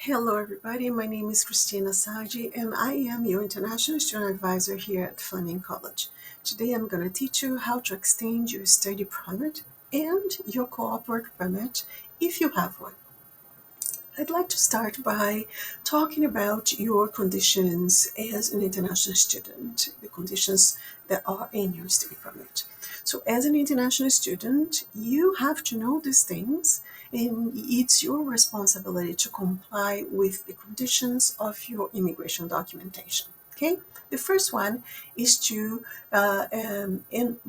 Hello, everybody. My name is Christina Saji, and I am your International Student Advisor here at Fleming College. Today, I'm going to teach you how to extend your study permit and your co-op work permit if you have one. I'd like to start by talking about your conditions as an international student, the conditions that are in your study permit. So, as an international student, you have to know these things, and it's your responsibility to comply with the conditions of your immigration documentation. Okay? The first one is to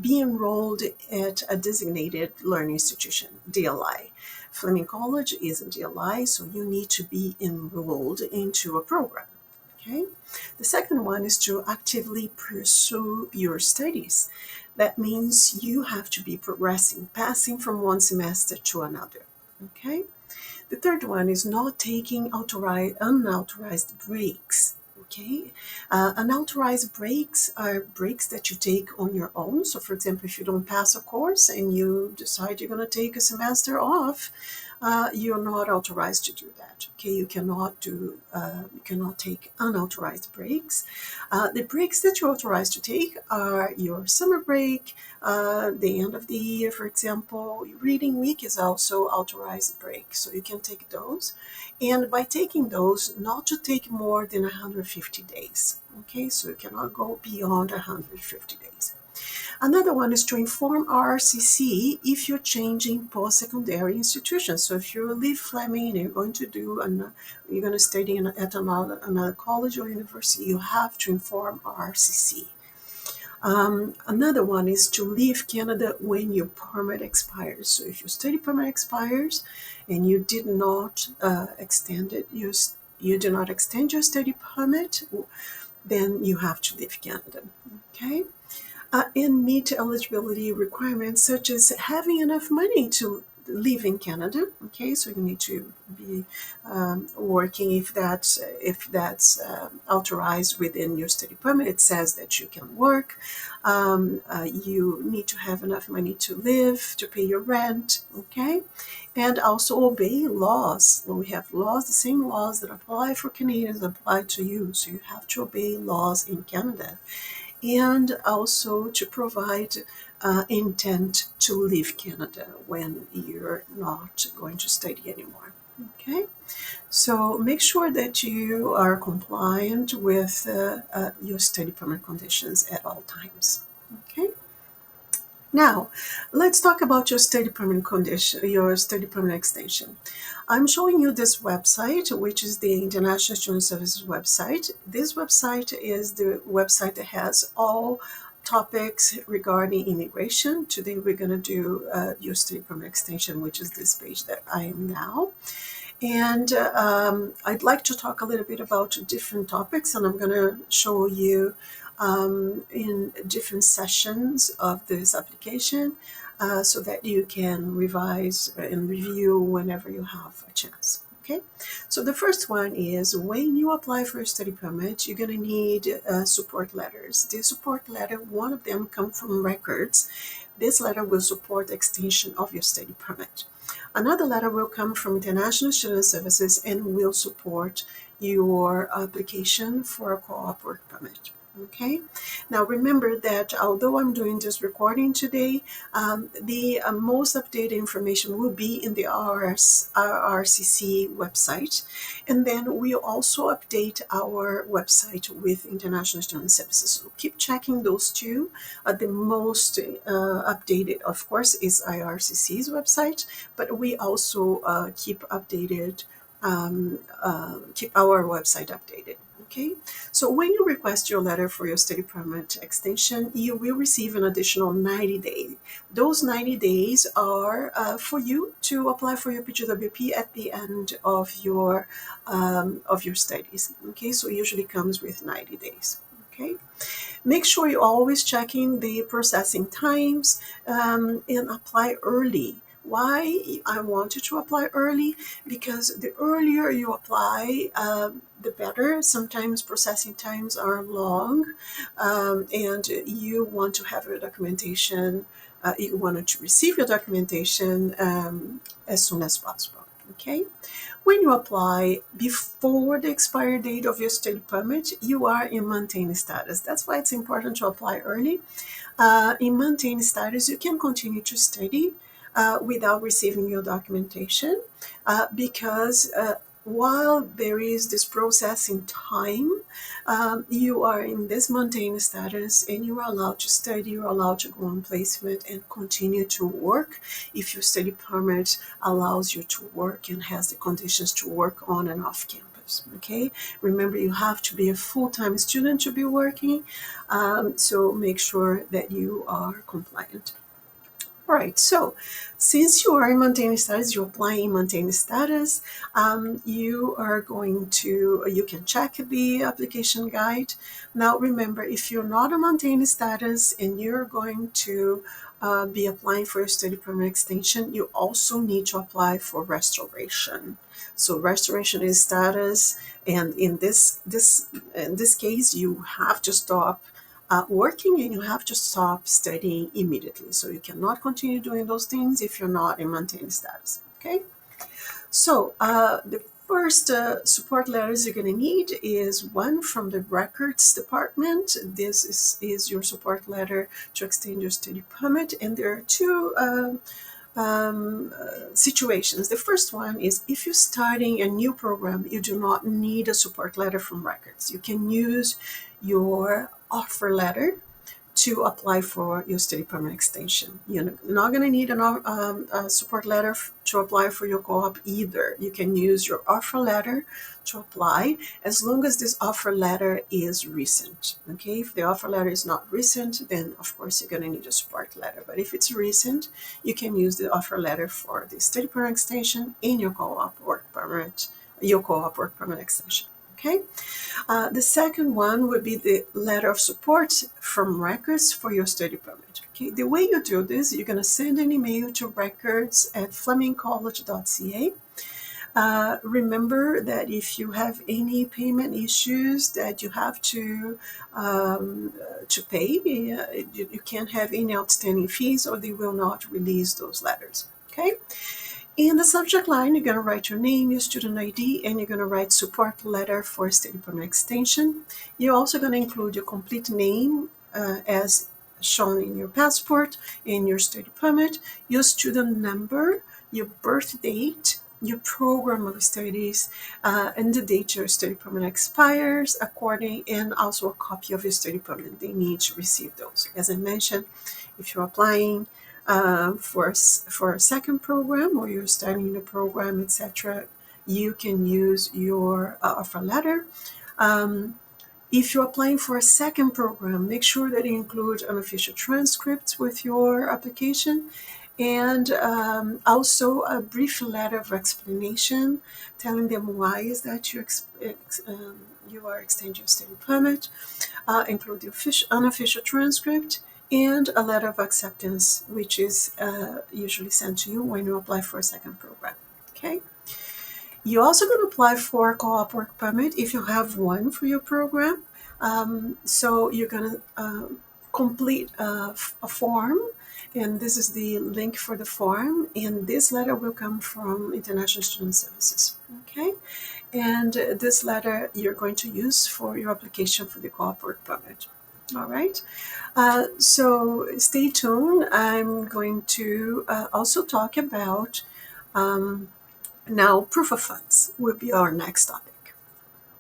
be enrolled at a designated learning institution, DLI. Fleming College is a DLI, so you need to be enrolled into a program. Okay. The second one is to actively pursue your studies. That means you have to be progressing, passing from one semester to another. Okay. The third one is not taking unauthorized breaks. Okay, unauthorized breaks are breaks that you take on your own. So, for example, if you don't pass a course and you decide you're going to take a semester off, you're not authorized to do that. Okay, you cannot take unauthorized breaks. The breaks that you're authorized to take are your summer break, the end of the year, for example. Reading week is also authorized break, so you can take those. And by taking those, not to take more than 150 days. Okay, so you cannot go beyond 150 days. Another one is to inform RCC if you're changing post-secondary institutions. So if you leave Fleming and you're going to study at another college or university, you have to inform RCC. Another one is to leave Canada when your permit expires. So if your study permit expires and you did not extend it, you do not extend your study permit, then you have to leave Canada. Okay, and meet eligibility requirements such as having enough money to live in Canada. Okay, so you need to be working if that's authorized within your study permit. It says that you can work. You need to have enough money to live, to pay your rent. Okay, and also obey laws. When we have laws, the same laws that apply for Canadians apply to you. So you have to obey laws in Canada, and also to provide intent to leave Canada when you're not going to study anymore. Okay, so make sure that you are compliant with your study permit conditions at all times. Okay. Now, let's talk about your study permit condition, your study permit extension. I'm showing you this website, which is the International Student Services website. This website is the website that has all topics regarding immigration. Today, we're going to do your study permit extension, which is this page that I am now. And I'd like to talk a little bit about different topics, and I'm going to show you in different sessions of this application so that you can revise and review whenever you have a chance. Okay, so the first one is when you apply for a study permit, you're going to need support letters. The support letter, one of them comes from records. This letter will support extension of your study permit. Another letter will come from International Student Services and will support your application for a co-op work permit. Okay. Now remember that although I'm doing this recording today, the most updated information will be in the RCC website, and then we'll also update our website with International Student Services. So keep checking those two. The most updated, of course, is IRCC's website, but we also keep our website updated. Okay, so when you request your letter for your study permit extension, you will receive an additional 90 days. Those 90 days are for you to apply for your PGWP at the end of your studies. Okay, so it usually comes with 90 days. Okay, make sure you're always checking the processing times and apply early. Why I want you to apply early? Because the earlier you apply, the better. Sometimes processing times are long, and you want to have your documentation. You want to receive your documentation as soon as possible. Okay? When you apply before the expiry date of your study permit, you are in maintained status. That's why it's important to apply early. In maintained status, you can continue to study without receiving your documentation because while there is this processing time, you are in this maintained status and you are allowed to study, you're allowed to go on placement and continue to work if your study permit allows you to work and has the conditions to work on and off campus. Okay, remember you have to be a full-time student to be working, so make sure that you are compliant. All right, so since you are in maintained status, you're applying maintained status, you can check the application guide. Now remember, if you're not a maintained status and you're going to be applying for a study permit extension, you also need to apply for restoration. So restoration is status, and in this case, you have to stop working and you have to stop studying immediately. So you cannot continue doing those things if you're not in maintained status. Okay. So the first support letters you're going to need is one from the records department. This is your support letter to extend your study permit, and there are two situations. The first one is if you're starting a new program, you do not need a support letter from records. You can use your offer letter to apply for your study permit extension. You're not going to need a support letter to apply for your co-op either. You can use your offer letter to apply as long as this offer letter is recent. Okay, if the offer letter is not recent, then of course you're going to need a support letter. But if it's recent, you can use the offer letter for the study permit extension and your co-op work permit extension. Okay. The second one would be the letter of support from records for your study permit. Okay, the way you do this, you're going to send an email to records@flemingcollege.ca. Remember that if you have any payment issues that you have to pay, you can't have any outstanding fees, or they will not release those letters. Okay. In the subject line, you're going to write your name, your student ID, and you're going to write support letter for study permit extension. You're also going to include your complete name as shown in your passport, in your study permit, your student number, your birth date, your program of studies, and the date your study permit expires, and also a copy of your study permit. They need to receive those. As I mentioned, if you're applying for a second program or you're starting a program, etc., you can use your offer letter. If you're applying for a second program, make sure that you include an official transcript with your application, and also a brief letter of explanation telling them why is that you are extending your study permit. Include the unofficial transcript and a letter of acceptance, which is usually sent to you when you apply for a second program. Okay. You're also going to apply for a co-op work permit if you have one for your program. So you're going to complete a form, and this is the link for the form, and this letter will come from International Student Services. Okay. And this letter you're going to use for your application for the co-op work permit. All right. So stay tuned. I'm going to also talk about now proof of funds will be our next topic.